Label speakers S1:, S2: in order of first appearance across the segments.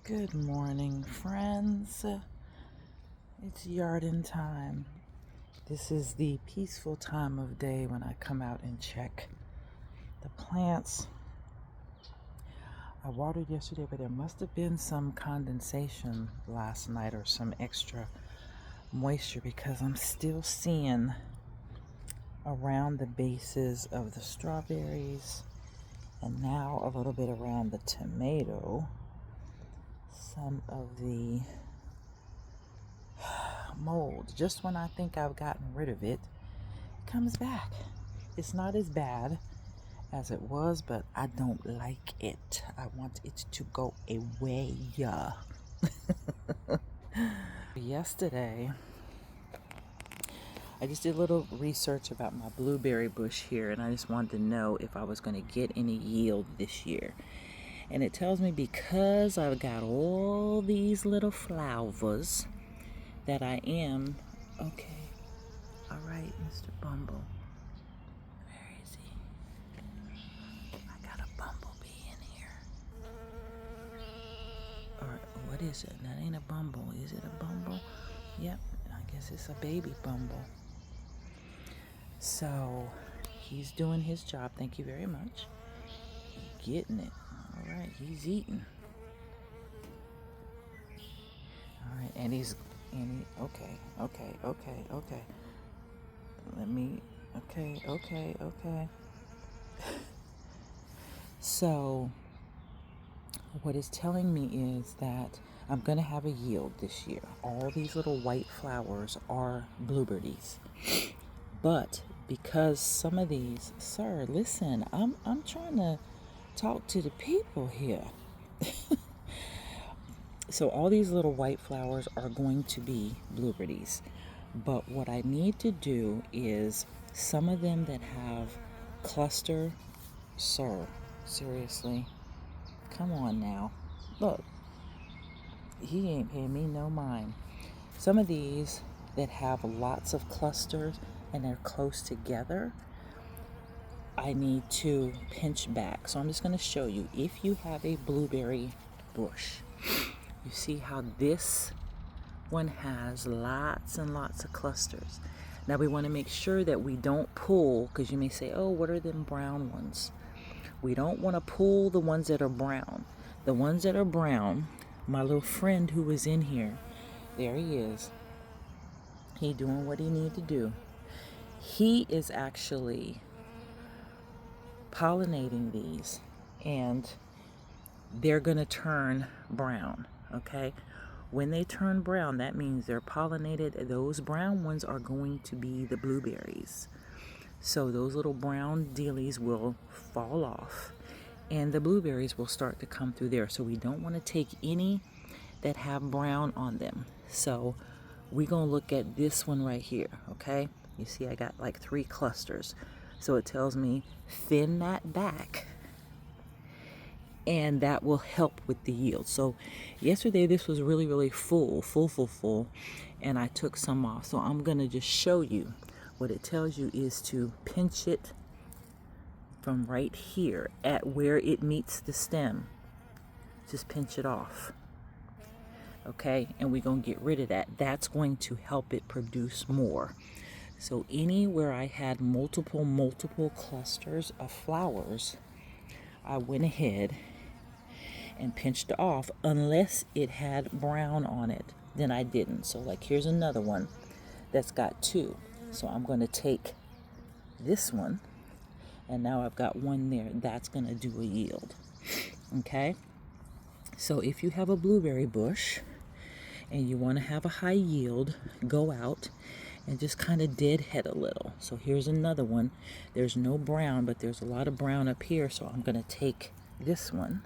S1: Good morning, friends. It's yarden time. This is the peaceful time of day when I come out and check the plants. I watered yesterday, but there must have been some condensation last night or some extra moisture because I'm still seeing around the bases of the strawberries and now a little bit around the tomato some of the mold. Just when I think I've gotten rid of it, it comes back. It's not as bad as it was, but I don't like it. I want it to go away. Yesterday, I just did a little research about my blueberry bush here, and I just wanted to know if I was going to get any yield this year. And it tells me because I've got all these little flowers that I am okay. All right, Mr. Bumble. Where is he? I got a bumblebee in here. Or what is it? That ain't a bumble. Is it a bumble? Yep, I guess it's a baby bumble. So he's doing his job. Thank you very much. He's getting it. All right, he's eating. All right, and okay. Let me, okay. So what it's telling me is that I'm going to have a yield this year. All these little white flowers are blueberries. But because some of these, sir, listen, I'm trying to talk to the people here. So all these little white flowers are going to be blueberries. But what I need to do is some of them that have cluster, sir, seriously, come on now. Look, he ain't paying me no mind. Some of these that have lots of clusters and they're close together, I need to pinch back. So I'm just going to show you. If you have a blueberry bush, you see how this one has lots and lots of clusters. Now we want to make sure that we don't pull, because you may say, oh, what are them brown ones? We don't want to pull the ones that are brown. The ones that are brown, my little friend who was in here, there he is. He doing what he need to do. He is actually pollinating these, and they're going to turn brown, okay? When they turn brown, that means they're pollinated. Those brown ones are going to be the blueberries. So those little brown dealies will fall off and the blueberries will start to come through there. So we don't want to take any that have brown on them. So we're going to look at this one right here, okay? You see I got like 3 clusters. So it tells me thin that back, and that will help with the yield. So yesterday this was really full, and I took some off. So I'm going to just show you. What it tells you is to pinch it from right here at where it meets the stem. Just pinch it off. Okay, and we're going to get rid of that. That's going to help it produce more. So anywhere I had multiple clusters of flowers, I went ahead and pinched off, unless it had brown on it. Then I didn't. So like here's another one that's got 2. So I'm going to take this one, and now I've got one there. That's going to do a yield. Okay? So if you have a blueberry bush and you want to have a high yield, go out and just kind of deadhead a little. So here's another one. There's no brown, but there's a lot of brown up here. So I'm going to take this one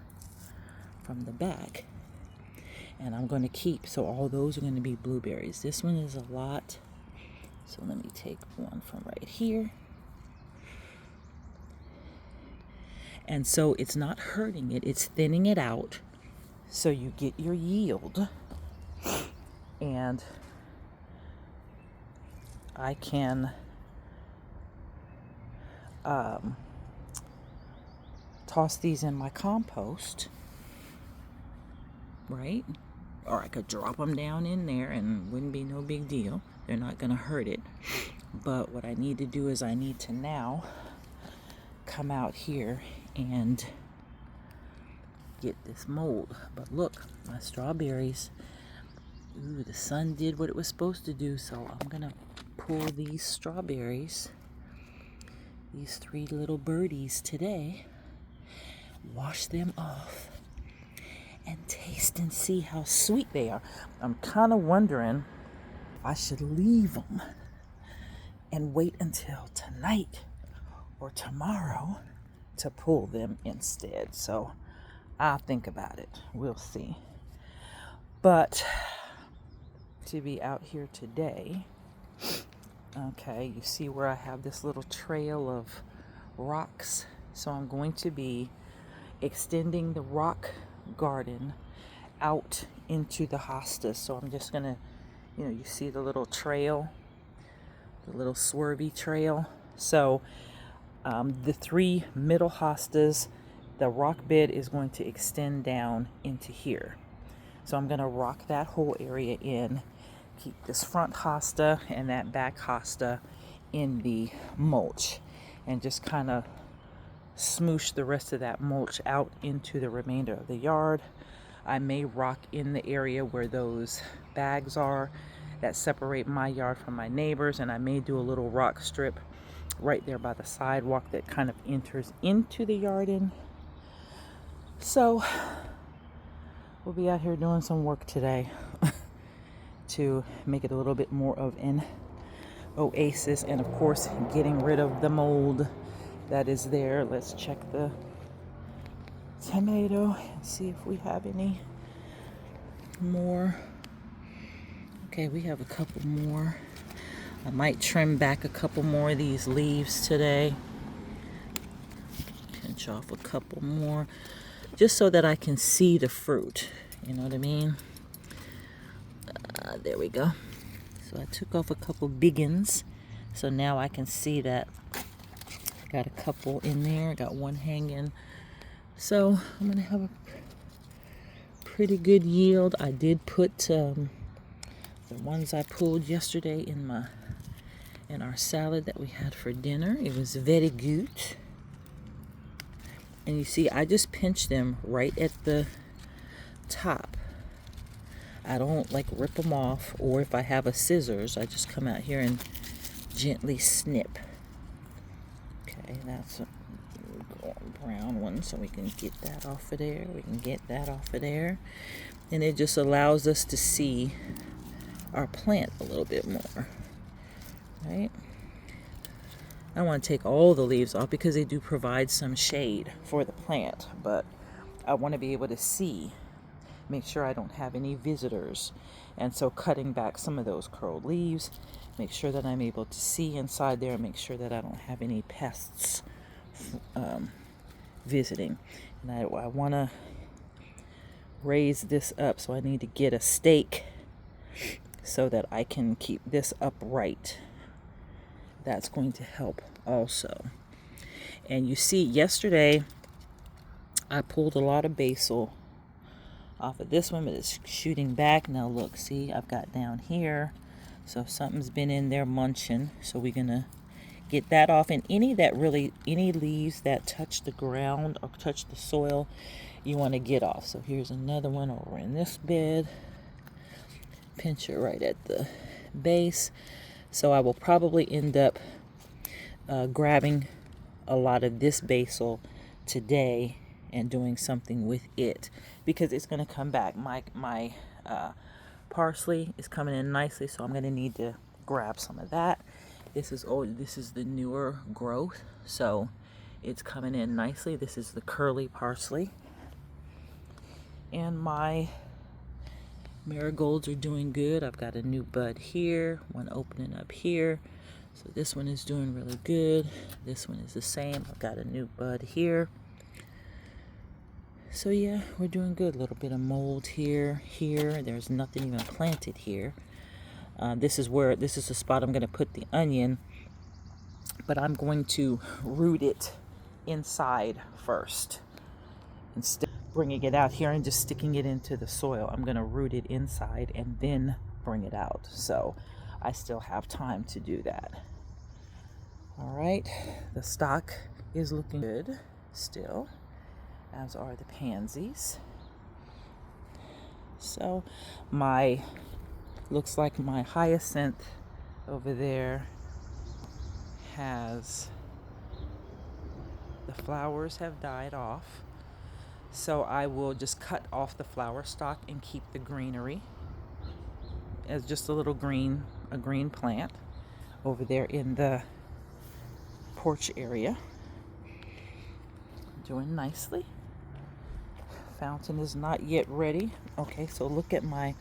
S1: from the back, and I'm going to keep. So all those are going to be blueberries. This one is a lot. So let me take one from right here. And so it's not hurting it, it's thinning it out so you get your yield. And I can toss these in my compost right? Or I could drop them down in there and wouldn't be no big deal. They're not gonna hurt it. But what I need to do is I need to now come out here and get this mold. But look, my strawberries, ooh, the sun did what it was supposed to do. So I'm gonna pull these strawberries, these 3 little birdies today, wash them off, and taste and see how sweet they are. I'm kind of wondering if I should leave them and wait until tonight or tomorrow to pull them instead. So I'll think about it. We'll see. But to be out here today, okay, you see where I have this little trail of rocks. So I'm going to be extending the rock garden out into the hostas. So I'm just gonna, you see the little trail, the little swervy trail. So the 3 middle hostas, the rock bed is going to extend down into here. So I'm gonna rock that whole area in, keep this front hosta and that back hosta in the mulch, and just kind of smoosh the rest of that mulch out into the remainder of the yard. I may rock in the area where those bags are that separate my yard from my neighbors, and I may do a little rock strip right there by the sidewalk that kind of enters into the yarden. So we'll be out here doing some work today to make it a little bit more of an oasis, and of course getting rid of the mold that is there. Let's check the tomato and see if we have any more. Okay, we have a couple more. I might trim back a couple more of these leaves today. Pinch off a couple more just so that I can see the fruit. You know what I mean? There we go. So I took off a couple biggins. So now I can see that got a couple in there. Got one hanging. So I'm going to have a pretty good yield. I did put the ones I pulled yesterday in our salad that we had for dinner. It was very good. And you see, I just pinch them right at the top. I don't like rip them off, or if I have a scissors, I just come out here and gently snip. Okay, that's a brown one, so we can get that off of there. We can get that off of there. And it just allows us to see our plant a little bit more, right? I want to take all the leaves off because they do provide some shade for the plant, but I want to be able to see, make sure I don't have any visitors. And so cutting back some of those curled leaves, make sure that I'm able to see inside there, and make sure that I don't have any pests visiting. And I want to raise this up, so I need to get a stake so that I can keep this upright. That's going to help also. And you see, yesterday I pulled a lot of basil off of this one, but it's shooting back. Now look, see, I've got down here. So something's been in there munching. So we're gonna get that off. And any leaves that touch the ground or touch the soil, you want to get off. So here's another one over in this bed. Pinch it right at the base. So I will probably end up grabbing a lot of this basil today and doing something with it, because it's going to come back. My parsley is coming in nicely, so I'm going to need to grab some of that. This is the newer growth, so it's coming in nicely. This is the curly parsley. And my marigolds are doing good. I've got a new bud here, one opening up here. So this one is doing really good. This one is the same. I've got a new bud here. So yeah, we're doing good. A little bit of mold here. There's nothing even planted here. This is the spot I'm going to put the onion, but I'm going to root it inside first. Instead, bringing it out here and just sticking it into the soil. I'm going to root it inside and then bring it out. So I still have time to do that. All right, the stock is looking good still, as are the pansies. So looks like my hyacinth over there the flowers have died off. So I will just cut off the flower stalk and keep the greenery as just a green plant over there in the porch area. Doing nicely. Fountain is not yet ready. Okay, so look at my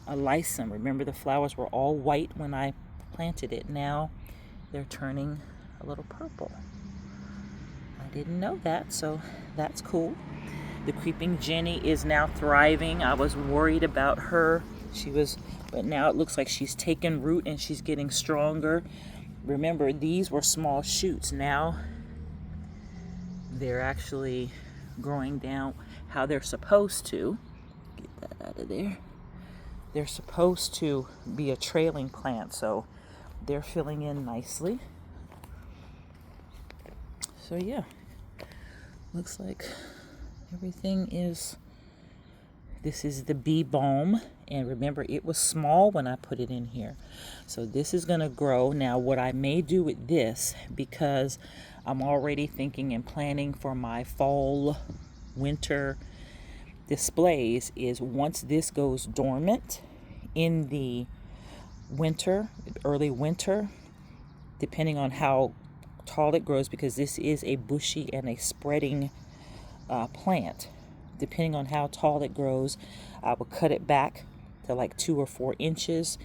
S1: alyssum. Remember, the flowers were all white when I planted it. Now they're turning a little purple. I didn't know that, so that's cool. The creeping Jenny is now thriving. I was worried about her. But now it looks like she's taken root and she's getting stronger. Remember, these were small shoots. Now they're actually growing down how they're supposed to. Get that out of there. They're supposed to be a trailing plant, so they're filling in nicely. So yeah, looks like everything is. This is the bee balm, and remember, it was small when I put it in here. So this is going to grow. Now what I may do with this, because I'm already thinking and planning for my fall winter displays, is once this goes dormant in the winter, early winter, depending on how tall it grows, because this is a bushy and a spreading plant. Depending on how tall it grows, I will cut it back to like 2 or 4 inches,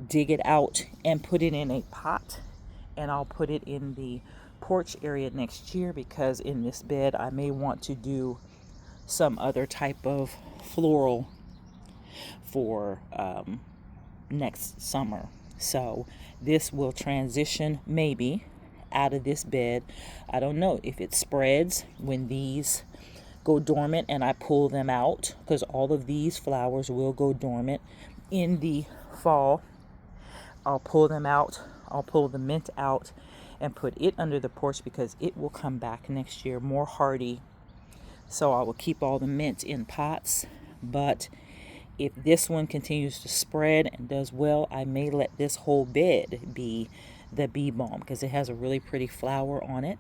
S1: dig it out and put it in a pot, and I'll put it in the porch area next year, because in this bed I may want to do some other type of floral for next summer. So this will transition maybe out of this bed. I don't know if it spreads when these go dormant and I pull them out, because all of these flowers will go dormant in the fall. I'll pull them out. I'll pull the mint out and put it under the porch, because it will come back next year more hardy. So I will keep all the mint in pots. But if this one continues to spread and does well, I may let this whole bed be the bee balm, because it has a really pretty flower on it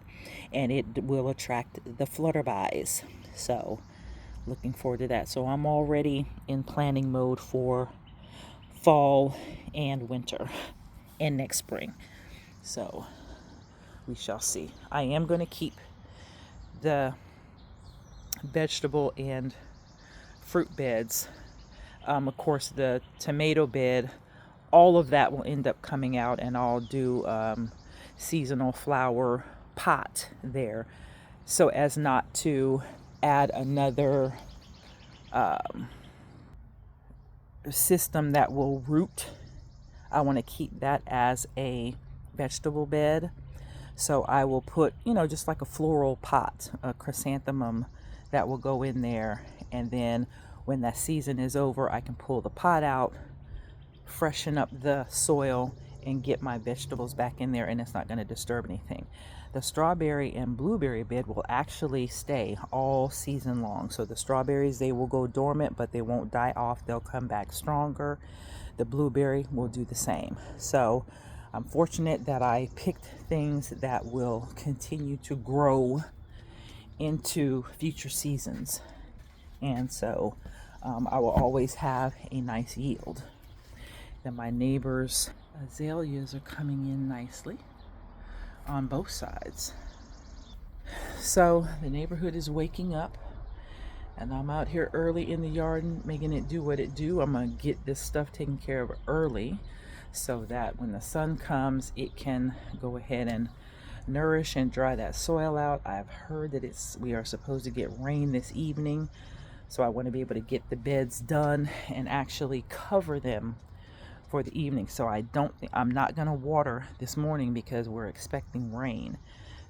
S1: and it will attract the flutterbys. So looking forward to that. So I'm already in planning mode for fall and winter and next spring. So we shall see. I am going to keep the vegetable and fruit beds. Of course, the tomato bed, all of that will end up coming out, and I'll do seasonal flower pot there, so as not to add another system that will root. I want to keep that as a vegetable bed. So I will put, just like a floral pot, a chrysanthemum that will go in there. And then when that season is over, I can pull the pot out, freshen up the soil, and get my vegetables back in there, and it's not going to disturb anything. The strawberry and blueberry bed will actually stay all season long. So the strawberries, they will go dormant, but they won't die off. They'll come back stronger. The blueberry will do the same. So I'm fortunate that I picked things that will continue to grow into future seasons. And so I will always have a nice yield. Then my neighbor's azaleas are coming in nicely on both sides. So the neighborhood is waking up, and I'm out here early in the yard making it do what it do. I'm going to get this stuff taken care of early, so that when the sun comes, it can go ahead and nourish and dry that soil out. I've heard that we are supposed to get rain this evening, so I want to be able to get the beds done and actually cover them for the evening. So I'm not going to water this morning because we're expecting rain.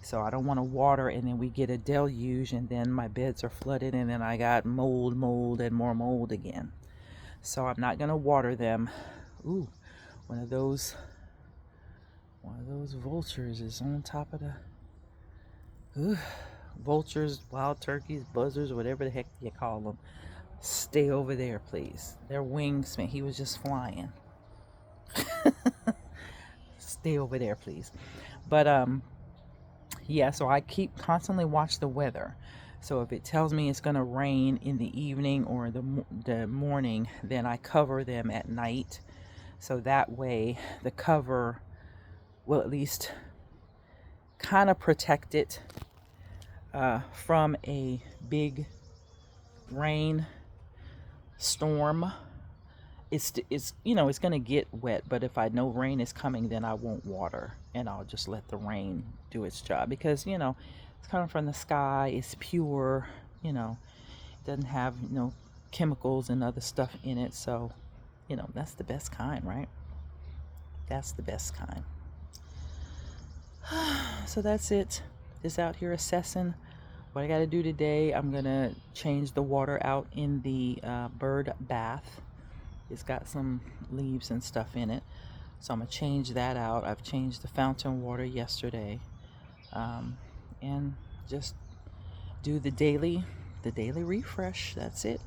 S1: So I don't want to water and then we get a deluge and then my beds are flooded and then I got mold, and more mold again. So I'm not going to water them. Ooh, one of those vultures is on top of the... Ooh, vultures, wild turkeys, buzzards, whatever the heck you call them. Stay over there, please. Their wings, man, he was just flying. Stay over there, please. But yeah, so I keep constantly watch the weather. So if it tells me it's going to rain in the evening or the morning, then I cover them at night. So that way the cover will at least kind of protect it from a big rain storm. It's you know, it's going to get wet, but if I know rain is coming, then I won't water and I'll just let the rain do its job, because you know, it's coming from the sky, it's pure, you know, it doesn't have, you know, chemicals and other stuff in it. So, you know, that's the best kind, right? That's the best kind. So that's it. Just out here assessing what I got to do today. I'm going to change the water out in the bird bath. It's got some leaves and stuff in it, so I'm going to change that out. I've changed the fountain water yesterday, and just do the daily refresh. That's it.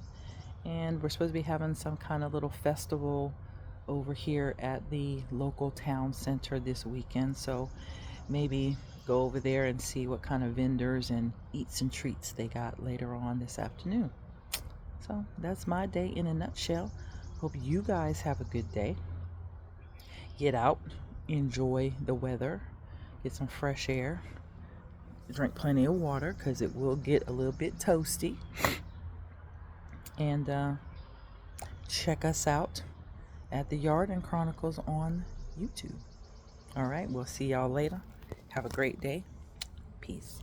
S1: And we're supposed to be having some kind of little festival over here at the local town center this weekend, so maybe go over there and see what kind of vendors and eats and treats they got later on this afternoon. So that's my day in a nutshell. Hope you guys have a good day. Get out, enjoy the weather, get some fresh air, drink plenty of water because it will get a little bit toasty. And check us out at the Yarden Chronicles on YouTube. All right, we'll see y'all later. Have a great day. Peace.